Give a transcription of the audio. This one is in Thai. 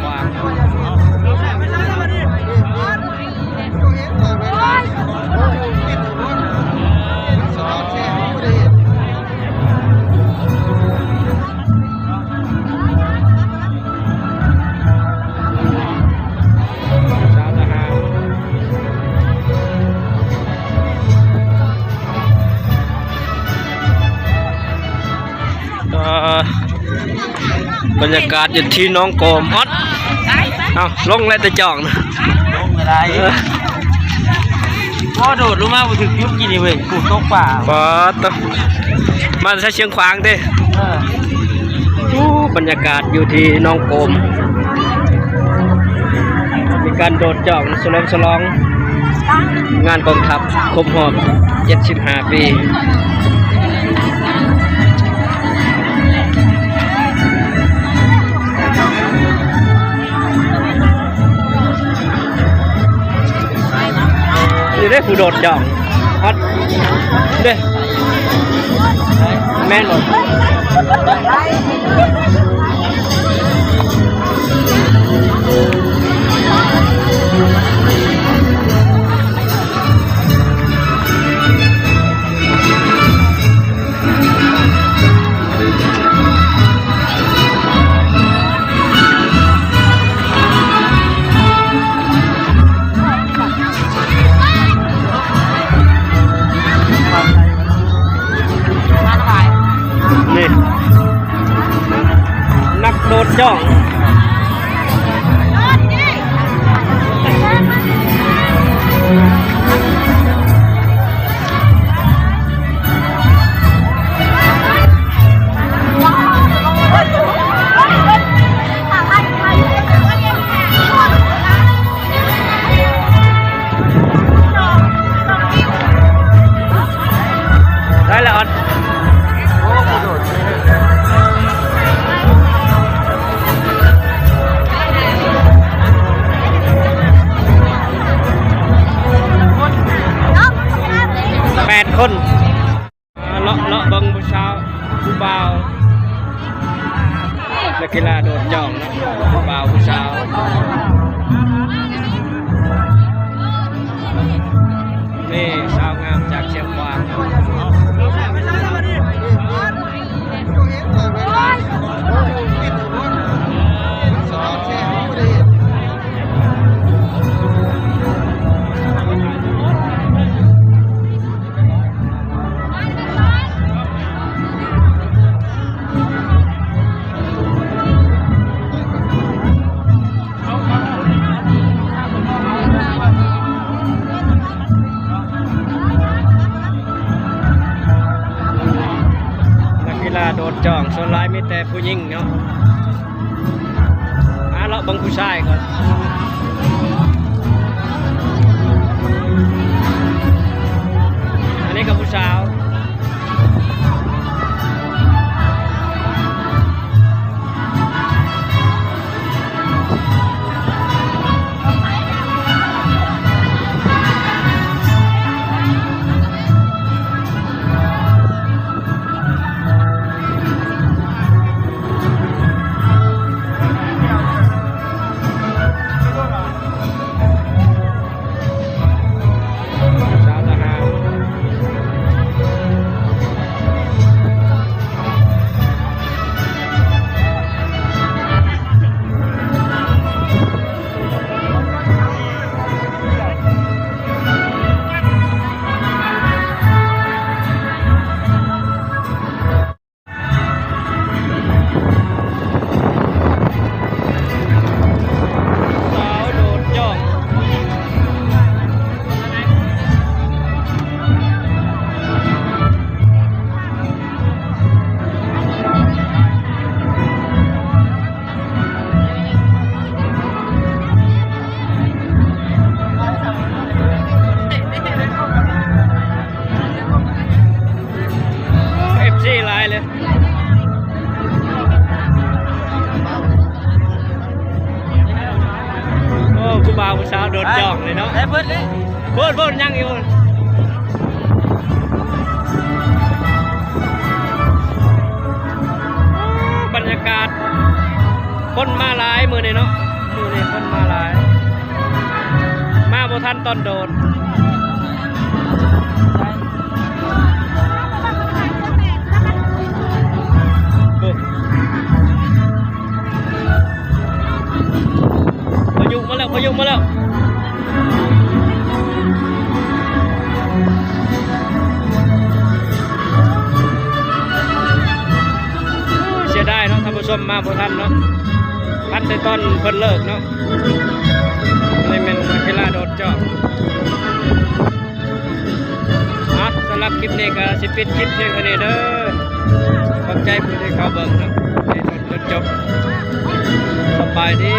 ขวางบรรยากาศอยู่ที่น้องโกมอดเอาลงแล้วแต่จ่องนะลงอะไรพ่อโดดรู้มากว่าถึงยุบกินนี่เว้ยกูตกป่าปอตมาใช้เชียงขวางดิบรรยากาศอยู่ที่น้องโกมมีการโดดจ่องฉลองงานกองทัพครบรอบ75 ปีนี่ได้ผู้โดดจ่องฮอตเด้แม่นหมดนักโดดจ่องได้แล้วอดคนเลาะบังผู้ชาวผู้บ่าวนักกีฬาโดดจ่องนะผู้บ่าวผู้ชาวนี่สาวงามจากเชียงขวางโดดจ่องส่วนร้ายมีแต่ผู้หญิงเนาะเราบังผู้ชายก่อนอันนี้กับผู้สาวผู้บ่าวผู้สาวโดดจ่องเลยเนาะเพิ่นยังอยู่บรรยากาศคนมาหลายมือเลยเนาะ มือนี้คนมาหลาย มาบ่ทันตอนโดนโอ้พายุมาแล้วพายุมาแล้วเสียดายเนาะท่านผู้ชมมาบ่ทันเนาะทันแต่ตอนเพิ่นเลิกเนาะเลยเป็นกีฬาโดดเจาะสำหรับคลิปนี้ก็สิปิดคลิปเพียงเท่านี้เด้อขอบใจผู้ที่เข้าเบิ่งเนาะให้จนจบสบายดี